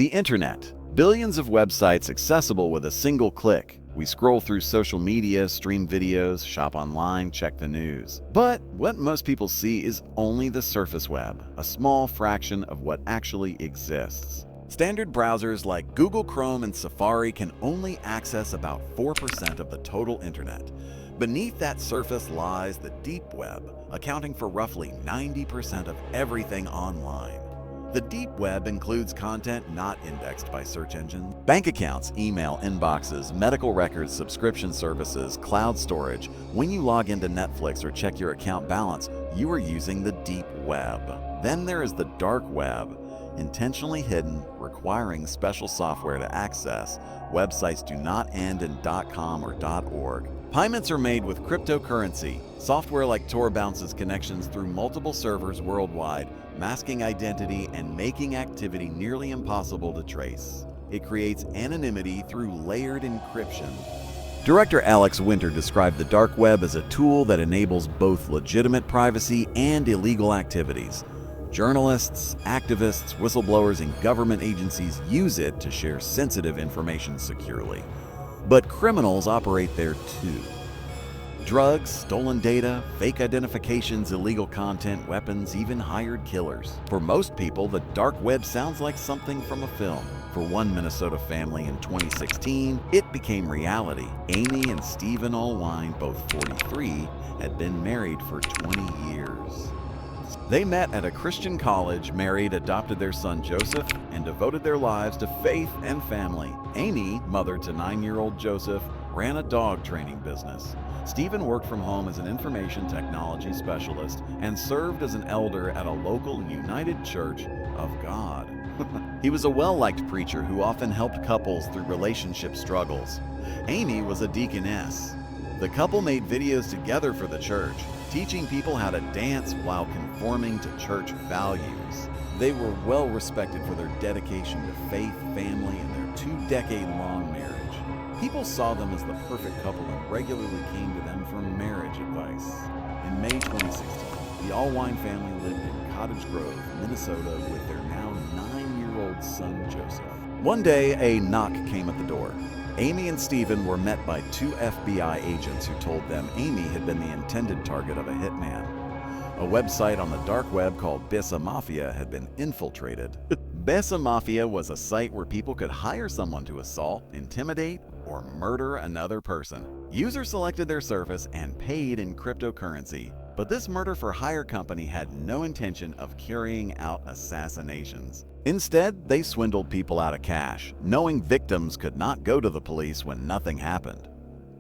The internet. Billions of websites accessible with a single click. We scroll through social media, stream videos, shop online, check the news. But what most people see is only the surface web, a small fraction of what actually exists. Standard browsers like Google Chrome and Safari can only access about 4% of the total internet. Beneath that surface lies the deep web, accounting for roughly 90% of everything online. The deep web includes content not indexed by search engines. Bank accounts, email inboxes, medical records, subscription services, cloud storage. When you log into Netflix or check your account balance, you are using the deep web. Then there is the dark web, intentionally hidden, requiring special software to access. Websites do not end in .com or .org. Payments are made with cryptocurrency. Software like Tor bounces connections through multiple servers worldwide, masking identity and making activity nearly impossible to trace. It creates anonymity through layered encryption. Director Alex Winter described the dark web as a tool that enables both legitimate privacy and illegal activities. Journalists, activists, whistleblowers, and government agencies use it to share sensitive information securely. But criminals operate there too. Drugs, stolen data, fake identifications, illegal content, weapons, even hired killers. For most people, the dark web sounds like something from a film. For one Minnesota family in 2016, it became reality. Amy and Stephen Allwine, both 43, had been married for 20 years. They met at a Christian college, married, adopted their son Joseph, and devoted their lives to faith and family. Amy, mother to 9-year-old Joseph, ran a dog training business. Stephen worked from home as an information technology specialist and served as an elder at a local United Church of God. He was a well-liked preacher who often helped couples through relationship struggles. Amy was a deaconess. The couple made videos together for the church, teaching people how to dance while conforming to church values. They were well respected for their dedication to faith, family, and their 2-decade-long marriage. People saw them as the perfect couple and regularly came to them for marriage advice. In May 2016, the Allwine family lived in Cottage Grove, Minnesota, with their now 9-year-old son, Joseph. One day, a knock came at the door. Amy and Stephen were met by 2 FBI agents who told them Amy had been the intended target of a hitman. A website on the dark web called Besa Mafia had been infiltrated. Besa Mafia was a site where people could hire someone to assault, intimidate, or murder another person. Users selected their service and paid in cryptocurrency. But this murder-for-hire company had no intention of carrying out assassinations. Instead, they swindled people out of cash, knowing victims could not go to the police when nothing happened.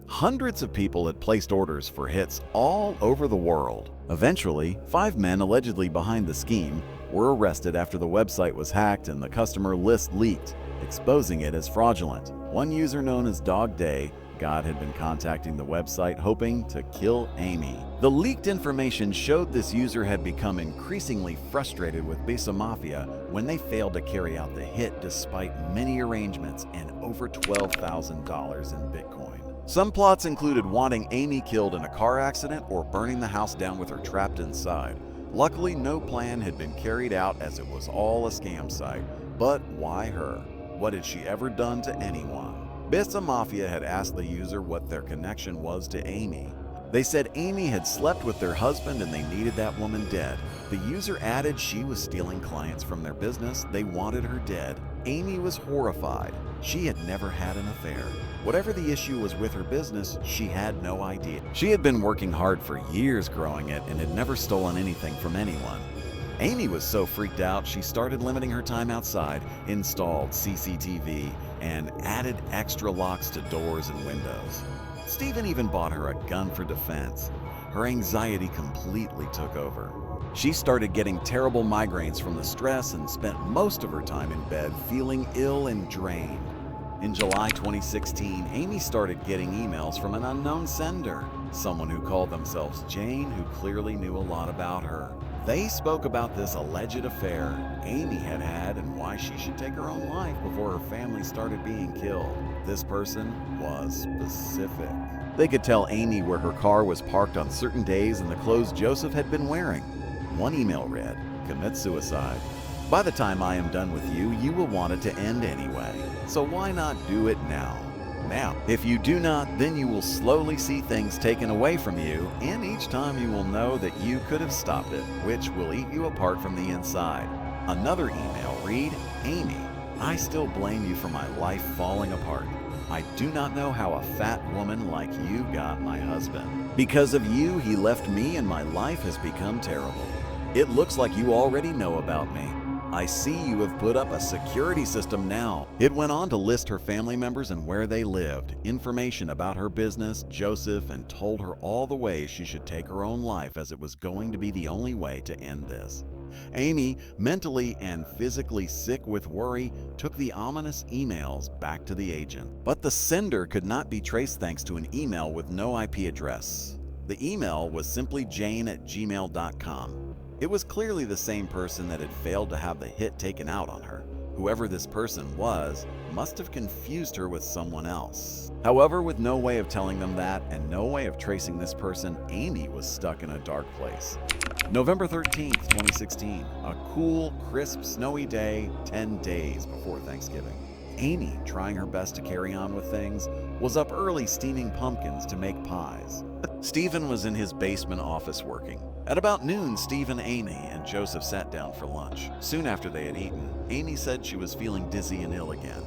Hundreds of people had placed orders for hits all over the world. Eventually, 5 men allegedly behind the scheme were arrested after the website was hacked and the customer list leaked, exposing it as fraudulent. One user known as Dog Day God had been contacting the website hoping to kill Amy. The leaked information showed this user had become increasingly frustrated with Besa Mafia when they failed to carry out the hit despite many arrangements and over $12,000 in Bitcoin. Some plots included wanting Amy killed in a car accident or burning the house down with her trapped inside. Luckily, no plan had been carried out as it was all a scam site. But why her? What had she ever done to anyone? Besa Mafia had asked the user what their connection was to Amy. They said Amy had slept with their husband and they needed that woman dead. The user added she was stealing clients from their business. They wanted her dead. Amy was horrified. She had never had an affair. Whatever the issue was with her business, she had no idea. She had been working hard for years growing it and had never stolen anything from anyone. Amy was so freaked out, she started limiting her time outside, installed CCTV, and added extra locks to doors and windows. Stephen even bought her a gun for defense. Her anxiety completely took over. She started getting terrible migraines from the stress and spent most of her time in bed feeling ill and drained. In July 2016, Amy started getting emails from an unknown sender, someone who called themselves Jane, who clearly knew a lot about her. They spoke about this alleged affair Amy had had and why she should take her own life before her family started being killed. This person was specific. They could tell Amy where her car was parked on certain days and the clothes Joseph had been wearing. One email read, "Commit suicide." By the time I am done with you, you will want it to end anyway. So why not do it now? Now, if you do not, then you will slowly see things taken away from you, and each time you will know that you could have stopped it, which will eat you apart from the inside. Another email read, Amy, I still blame you for my life falling apart. I do not know how a fat woman like you got my husband. Because of you, he left me and my life has become terrible. It looks like you already know about me. I see you have put up a security system now. It went on to list her family members and where they lived, information about her business, Joseph, and told her all the ways she should take her own life as it was going to be the only way to end this. Amy, mentally and physically sick with worry, took the ominous emails back to the agent. But the sender could not be traced thanks to an email with no IP address. The email was simply jane@gmail.com. It was clearly the same person that had failed to have the hit taken out on her. Whoever this person was must have confused her with someone else. However, with no way of telling them that and no way of tracing this person, Amy was stuck in a dark place. November 13th, 2016, a cool, crisp, snowy day 10 days before Thanksgiving. Amy, trying her best to carry on with things, was up early steaming pumpkins to make pies. Stephen was in his basement office working. At about noon, Stephen, Amy, and Joseph sat down for lunch. Soon after they had eaten, Amy said she was feeling dizzy and ill again.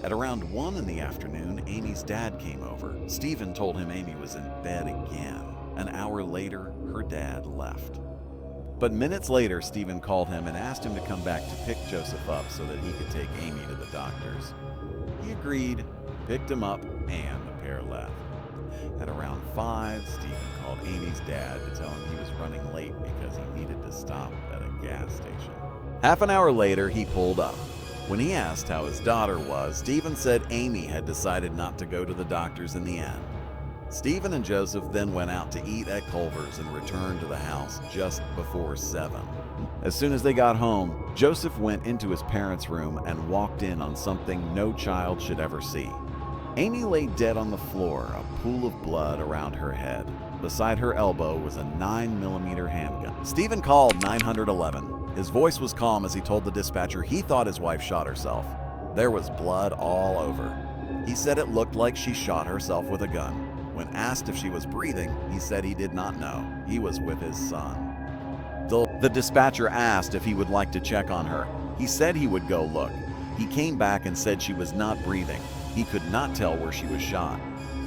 At around 1 in the afternoon, Amy's dad came over. Stephen told him Amy was in bed again. An hour later, her dad left. But minutes later, Stephen called him and asked him to come back to pick Joseph up so that he could take Amy to the doctors. He agreed, picked him up, and the pair left. At around 5, Stephen called Amy's dad to tell him he was running late because he needed to stop at a gas station. Half an hour later, he pulled up. When he asked how his daughter was, Stephen said Amy had decided not to go to the doctors in the end. Stephen and Joseph then went out to eat at Culver's and returned to the house just before 7. As soon as they got home, Joseph went into his parents' room and walked in on something no child should ever see. Amy lay dead on the floor, a pool of blood around her head. Beside her elbow was a 9mm handgun. Stephen called 911. His voice was calm as he told the dispatcher he thought his wife shot herself. There was blood all over. He said it looked like she shot herself with a gun. When asked if she was breathing, he said he did not know. He was with his son. The dispatcher asked if he would like to check on her. He said he would go look. He came back and said she was not breathing. He could not tell where she was shot.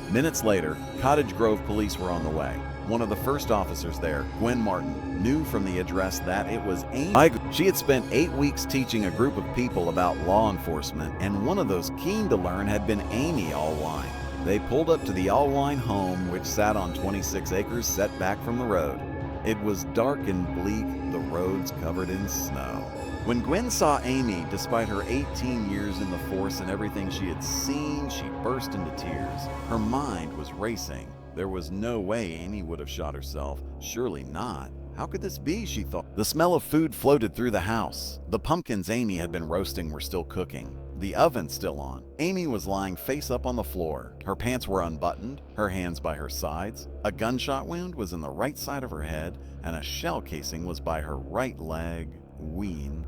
Minutes later, Cottage Grove police were on the way. One of the first officers there, Gwen Martin, knew from the address that it was Amy. She had spent 8 weeks teaching a group of people about law enforcement, and one of those keen to learn had been Amy Allwine. They pulled up to the Allwine home, which sat on 26 acres set back from the road. It was dark and bleak, the roads covered in snow. When Gwen saw Amy, despite her 18 years in the force and everything she had seen, she burst into tears. Her mind was racing. There was no way Amy would have shot herself. Surely not. How could this be, she thought. The smell of food floated through the house. The pumpkins Amy had been roasting were still cooking. The oven still on. Amy was lying face up on the floor. Her pants were unbuttoned, her hands by her sides. A gunshot wound was in the right side of her head, and a shell casing was by her right leg.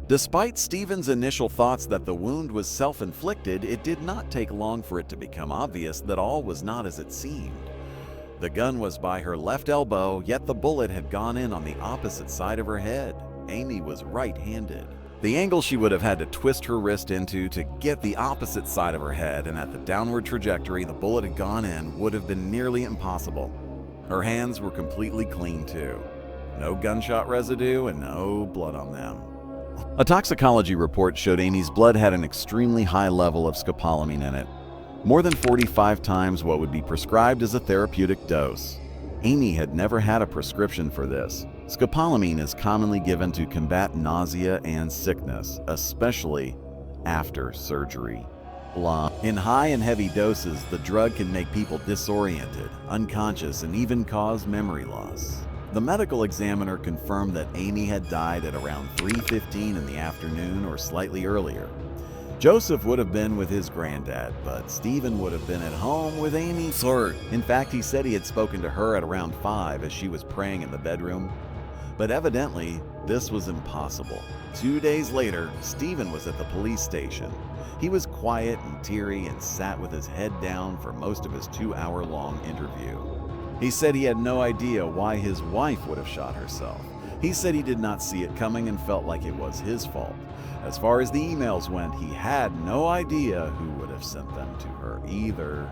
Despite Stephen's initial thoughts that the wound was self-inflicted, it did not take long for it to become obvious that all was not as it seemed. The gun was by her left elbow, yet the bullet had gone in on the opposite side of her head. Amy was right-handed. The angle she would have had to twist her wrist into to get the opposite side of her head, and at the downward trajectory the bullet had gone in, would have been nearly impossible. Her hands were completely clean too. No gunshot residue and no blood on them. A toxicology report showed Amy's blood had an extremely high level of scopolamine in it, more than 45 times what would be prescribed as a therapeutic dose. Amy had never had a prescription for this. Scopolamine is commonly given to combat nausea and sickness, especially after surgery. In high and heavy doses, the drug can make people disoriented, unconscious, and even cause memory loss. The medical examiner confirmed that Amy had died at around 3:15 in the afternoon or slightly earlier. Joseph would have been with his granddad, but Stephen would have been at home with Amy. In fact, he said he had spoken to her at around 5 as she was praying in the bedroom. But evidently, this was impossible. 2 days later, Stephen was at the police station. He was quiet and teary and sat with his head down for most of his 2-hour-long interview. He said he had no idea why his wife would have shot herself. He said he did not see it coming and felt like it was his fault. As far as the emails went, he had no idea who would have sent them to her either.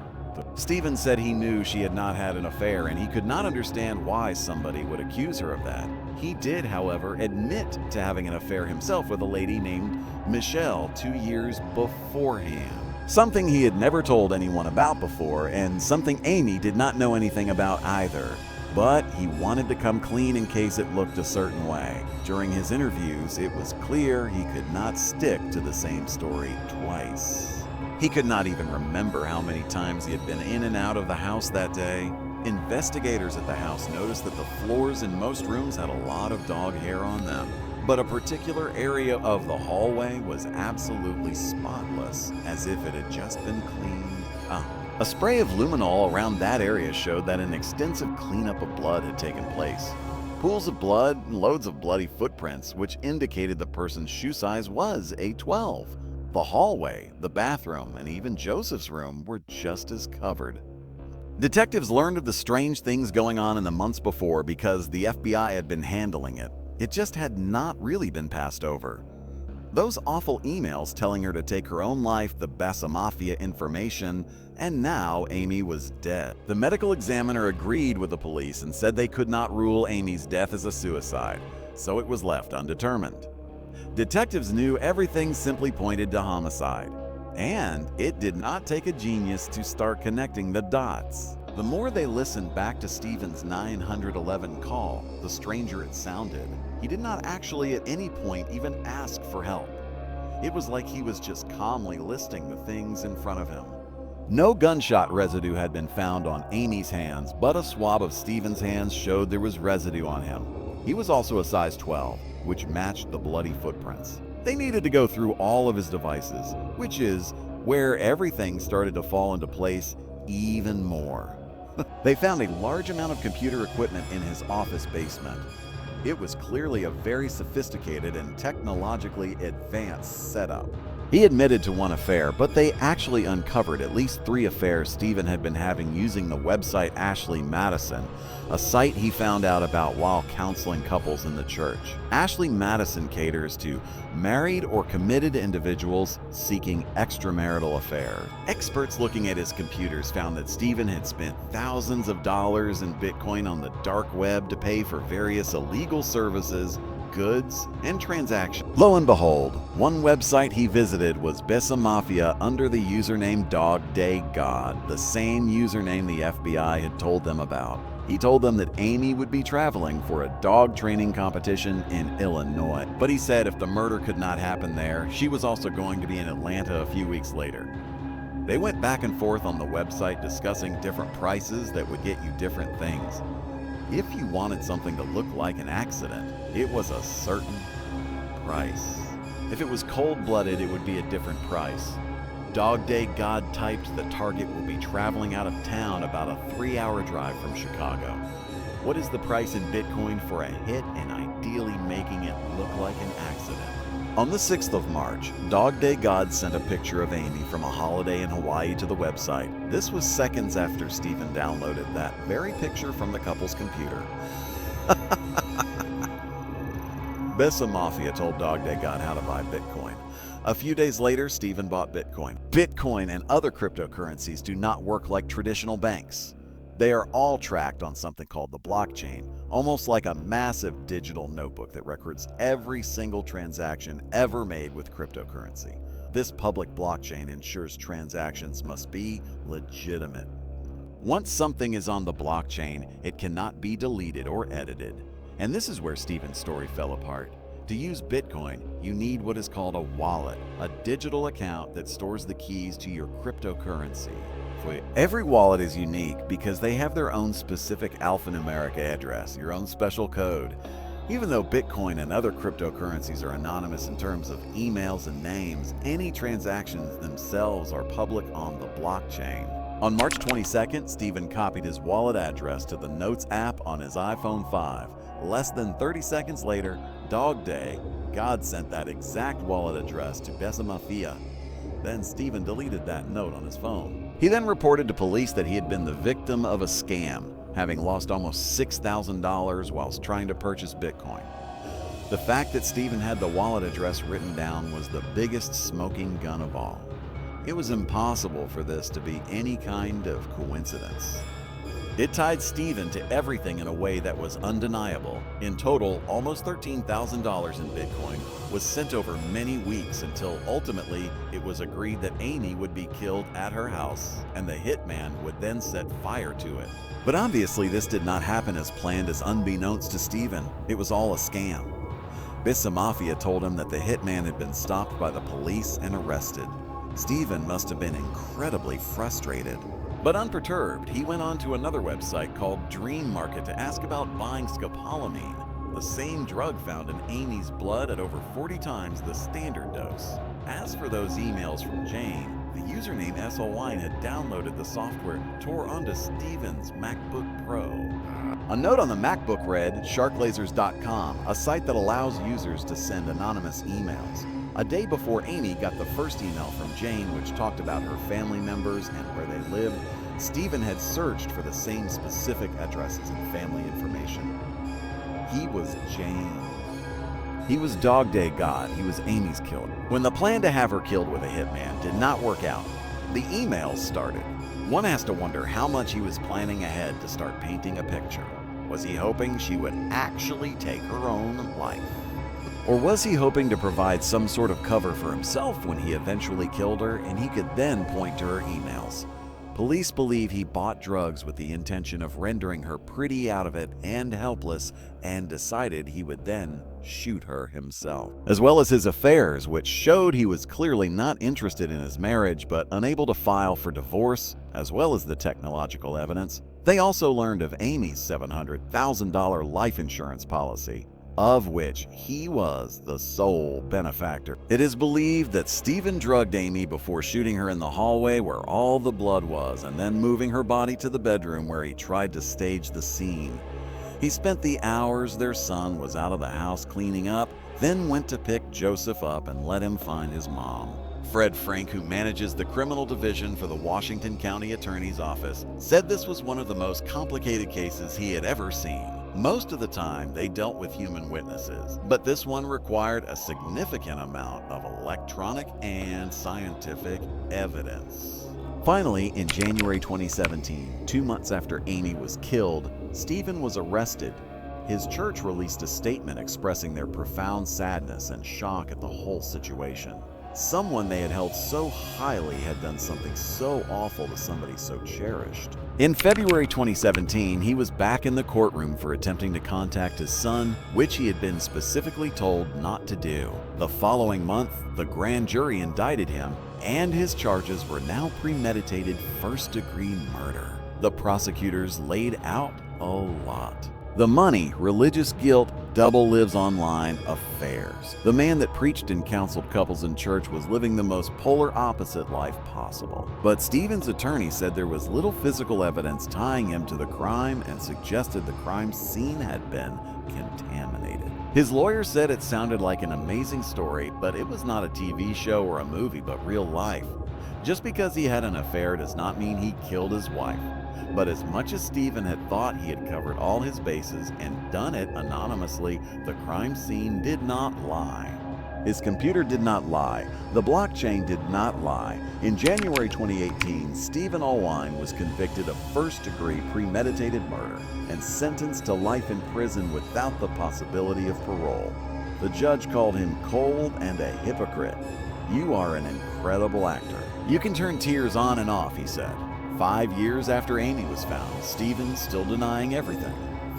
Stephen said he knew she had not had an affair and he could not understand why somebody would accuse her of that. He did, however, admit to having an affair himself with a lady named Michelle 2 years beforehand. Something he had never told anyone about before, and something Amy did not know anything about either. But he wanted to come clean in case it looked a certain way. During his interviews, it was clear he could not stick to the same story twice. He could not even remember how many times he had been in and out of the house that day. Investigators at the house noticed that the floors in most rooms had a lot of dog hair on them, but a particular area of the hallway was absolutely spotless, as if it had just been cleaned up. A spray of luminol around that area showed that an extensive cleanup of blood had taken place. Pools of blood and loads of bloody footprints, which indicated the person's shoe size was a 12. The hallway, the bathroom, and even Joseph's room were just as covered. Detectives learned of the strange things going on in the months before because the FBI had been handling it. It just had not really been passed over. Those awful emails telling her to take her own life, the Bessa Mafia information, and now Amy was dead. The medical examiner agreed with the police and said they could not rule Amy's death as a suicide, so it was left undetermined. Detectives knew everything simply pointed to homicide, and it did not take a genius to start connecting the dots. The more they listened back to Stephen's 911 call, the stranger it sounded. He did not actually at any point even ask for help. It was like he was just calmly listing the things in front of him. No gunshot residue had been found on Amy's hands, but a swab of Stephen's hands showed there was residue on him. He was also a size 12, which matched the bloody footprints. They needed to go through all of his devices, which is where everything started to fall into place even more. They found a large amount of computer equipment in his office basement. It was clearly a very sophisticated and technologically advanced setup. He admitted to one affair, but they actually uncovered at least 3 affairs Stephen had been having using the website Ashley Madison, a site he found out about while counseling couples in the church. Ashley Madison caters to married or committed individuals seeking extramarital affairs. Experts looking at his computers found that Stephen had spent thousands of dollars in Bitcoin on the dark web to pay for various illegal services, goods, and transactions. Lo and behold, one website he visited was Bessa Mafia under the username Dog Day God, the same username the FBI had told them about. He told them that Amy would be traveling for a dog training competition in Illinois, but he said if the murder could not happen there, she was also going to be in Atlanta a few weeks later. They went back and forth on the website discussing different prices that would get you different things. If you wanted something to look like an accident, it was a certain price. If it was cold-blooded, it would be a different price. Dog Day God typed the target will be traveling out of town about a 3-hour drive from Chicago. What is the price in Bitcoin for a hit and ideally making it look like an accident? On the 6th of March, Dog Day God sent a picture of Amy from a holiday in Hawaii to the website. This was seconds after Stephen downloaded that very picture from the couple's computer. Bessa Mafia told Dog Day God how to buy Bitcoin. A few days later, Stephen bought Bitcoin. Bitcoin and other cryptocurrencies do not work like traditional banks. They are all tracked on something called the blockchain, almost like a massive digital notebook that records every single transaction ever made with cryptocurrency. This public blockchain ensures transactions must be legitimate. Once something is on the blockchain, it cannot be deleted or edited. And this is where Stephen's story fell apart. To use Bitcoin, you need what is called a wallet, a digital account that stores the keys to your cryptocurrency. Every wallet is unique because they have their own specific alphanumeric address, your own special code. Even though Bitcoin and other cryptocurrencies are anonymous in terms of emails and names, any transactions themselves are public on the blockchain. On March 22nd, Stephen copied his wallet address to the Notes app on his iPhone 5. Less than 30 seconds later, Dog Day, God sent that exact wallet address to Bessamafia. Then Stephen deleted that note on his phone. He then reported to police that he had been the victim of a scam, having lost almost $6,000 whilst trying to purchase Bitcoin. The fact that Stephen had the wallet address written down was the biggest smoking gun of all. It was impossible for this to be any kind of coincidence. It tied Stephen to everything in a way that was undeniable. In total, almost $13,000 in Bitcoin was sent over many weeks until ultimately it was agreed that Amy would be killed at her house and the hitman would then set fire to it. But obviously this did not happen as planned, as unbeknownst to Stephen, it was all a scam. Bessamafia told him that the hitman had been stopped by the police and arrested. Stephen must have been incredibly frustrated. But unperturbed, he went on to another website called Dream Market to ask about buying scopolamine, the same drug found in Amy's blood at over 40 times the standard dose. As for those emails from Jane, the username Allwine had downloaded the software tore onto Stephen's MacBook Pro. A note on the MacBook read, sharklasers.com, a site that allows users to send anonymous emails. A day before Amy got the first email from Jane, which talked about her family members and where they lived, Stephen had searched for the same specific addresses and family information. He was Jane. He was Dog Day God. He was Amy's killer. When the plan to have her killed with a hitman did not work out, the emails started. One has to wonder how much he was planning ahead to start painting a picture. Was he hoping she would actually take her own life? Or was he hoping to provide some sort of cover for himself when he eventually killed her and he could then point to her emails? Police believe he bought drugs with the intention of rendering her pretty out of it and helpless, and decided he would then shoot her himself. As well as his affairs, which showed he was clearly not interested in his marriage but unable to file for divorce, as well as the technological evidence. They also learned of Amy's $700,000 life insurance policy, of which he was the sole benefactor. It is believed that Stephen drugged Amy before shooting her in the hallway where all the blood was, and then moving her body to the bedroom where he tried to stage the scene. He spent the hours their son was out of the house cleaning up, then went to pick Joseph up and let him find his mom. Fred Frank, who manages the criminal division for the Washington County Attorney's Office, said this was one of the most complicated cases he had ever seen. Most of the time, they dealt with human witnesses, but this one required a significant amount of electronic and scientific evidence. Finally, in January 2017, 2 months after Amy was killed, Stephen was arrested. His church released a statement expressing their profound sadness and shock at the whole situation. Someone they had held so highly had done something so awful to somebody so cherished. In February 2017, he was back in the courtroom for attempting to contact his son, which he had been specifically told not to do. The following month, the grand jury indicted him, and his charges were now premeditated first-degree murder. The prosecutors laid out a lot. The money, religious guilt, double lives online affairs. The man that preached and counseled couples in church was living the most polar opposite life possible. But Stephen's attorney said there was little physical evidence tying him to the crime and suggested the crime scene had been contaminated. His lawyer said it sounded like an amazing story, but it was not a TV show or a movie, but real life. Just because he had an affair does not mean he killed his wife. But as much as Stephen had thought he had covered all his bases and done it anonymously, the crime scene did not lie. His computer did not lie. The blockchain did not lie. In January 2018, Stephen Allwine was convicted of first-degree premeditated murder and sentenced to life in prison without the possibility of parole. The judge called him cold and a hypocrite. "You are an incredible actor. You can turn tears on and off," he said. 5 years after Amy was found, Stephen, still denying everything,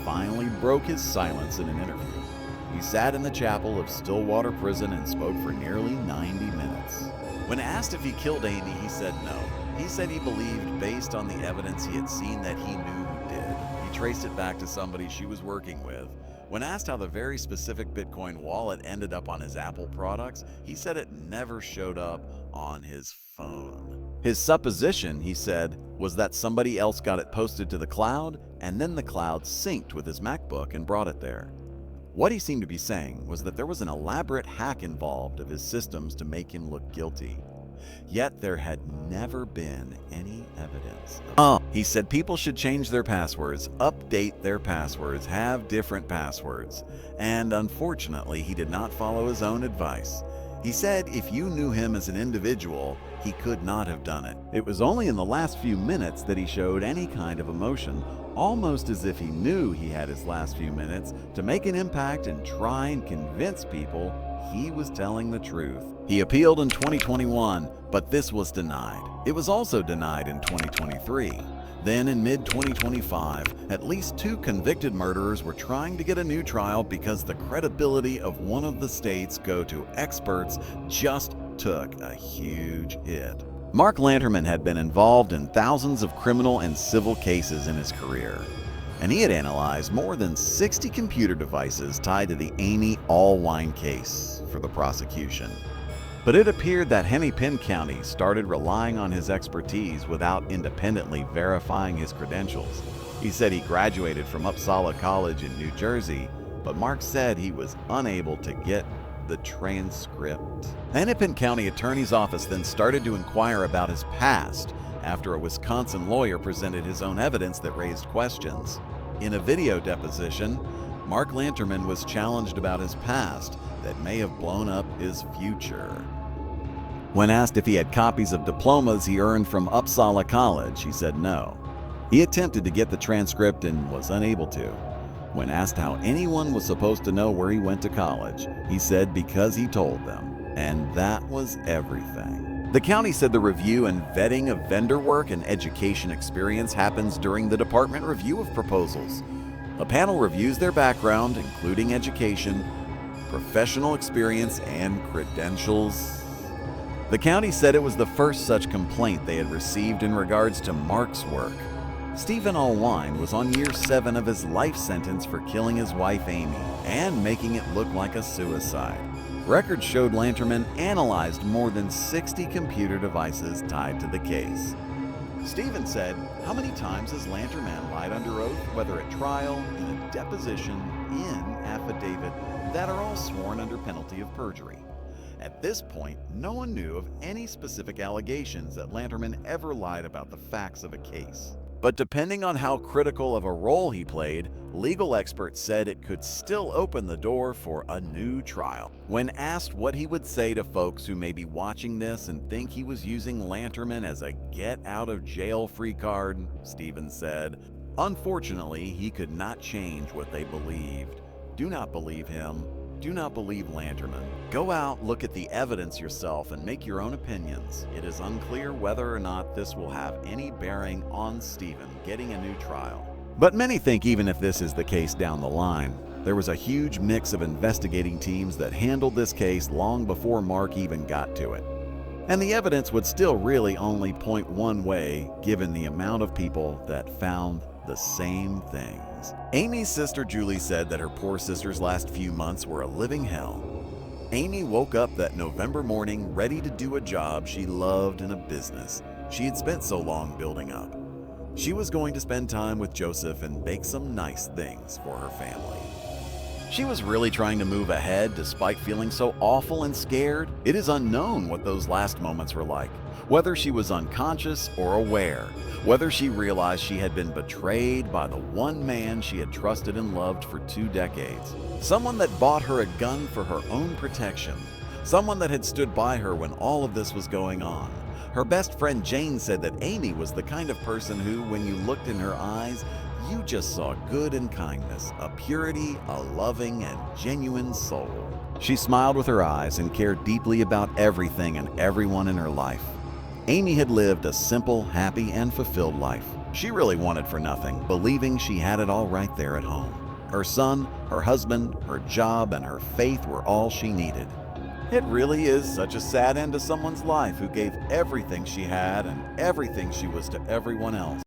finally broke his silence in an interview. He sat in the chapel of Stillwater Prison and spoke for nearly 90 minutes. When asked if he killed Amy, he said no. He said he believed, based on the evidence he had seen, that he knew who did. He traced it back to somebody she was working with. When asked how the very specific Bitcoin wallet ended up on his Apple products, he said it never showed up on his phone. His supposition, he said, was that somebody else got it posted to the cloud, and then the cloud synced with his MacBook and brought it there. What he seemed to be saying was that there was an elaborate hack involved of his systems to make him look guilty. Yet there had never been any evidence. He said people should change their passwords, update their passwords, have different passwords. And unfortunately, he did not follow his own advice. He said if you knew him as an individual, he could not have done it. It was only in the last few minutes that he showed any kind of emotion, almost as if he knew he had his last few minutes to make an impact and try and convince people he was telling the truth. He appealed in 2021, but this was denied. It was also denied in 2023. Then in mid-2025, at least 2 convicted murderers were trying to get a new trial because the credibility of one of the state's go-to experts just took a huge hit. Mark Lanterman had been involved in thousands of criminal and civil cases in his career, and he had analyzed more than 60 computer devices tied to the Amy Allwine case for the prosecution. But it appeared that Hennepin County started relying on his expertise without independently verifying his credentials. He said he graduated from Uppsala College in New Jersey, but Mark said he was unable to get the transcript. The Hennepin County Attorney's Office then started to inquire about his past after a Wisconsin lawyer presented his own evidence that raised questions. In a video deposition, Mark Lanterman was challenged about his past that may have blown up his future. When asked if he had copies of diplomas he earned from Uppsala College, he said no. He attempted to get the transcript and was unable to. When asked how anyone was supposed to know where he went to college, he said because he told them. And that was everything. The county said the review and vetting of vendor work and education experience happens during the department review of proposals. A panel reviews their background, including education, professional experience, and credentials. The county said it was the first such complaint they had received in regards to Mark's work. Stephen Allwine was on year 7 of his life sentence for killing his wife Amy and making it look like a suicide. Records showed Lanterman analyzed more than 60 computer devices tied to the case. Stephen said, "How many times has Lanterman lied under oath, whether at trial, in a deposition, in affidavit, that are all sworn under penalty of perjury?" At this point, no one knew of any specific allegations that Lanterman ever lied about the facts of a case. But depending on how critical of a role he played, legal experts said it could still open the door for a new trial. When asked what he would say to folks who may be watching this and think he was using Lanterman as a get-out-of-jail-free card, Stephen said, "Unfortunately, he could not change what they believed. Do not believe him. Do not believe Lanterman. Go out, look at the evidence yourself, and make your own opinions. It is unclear whether or not this will have any bearing on Stephen getting a new trial." But many think even if this is the case down the line, there was a huge mix of investigating teams that handled this case long before Mark even got to it. And the evidence would still really only point one way, given the amount of people that found the same things. Amy's sister Julie said that her poor sister's last few months were a living hell. Amy woke up that November morning ready to do a job she loved in a business she had spent so long building up. She was going to spend time with Joseph and bake some nice things for her family. She was really trying to move ahead despite feeling so awful and scared. It is unknown what those last moments were like, whether she was unconscious or aware, whether she realized she had been betrayed by the one man she had trusted and loved for 2 decades, someone that bought her a gun for her own protection, someone that had stood by her when all of this was going on. Her best friend Jane said that Amy was the kind of person who, when you looked in her eyes, you just saw good and kindness, a purity, a loving and genuine soul. She smiled with her eyes and cared deeply about everything and everyone in her life. Amy had lived a simple, happy, and fulfilled life. She really wanted for nothing, believing she had it all right there at home. Her son, her husband, her job, and her faith were all she needed. It really is such a sad end to someone's life who gave everything she had and everything she was to everyone else.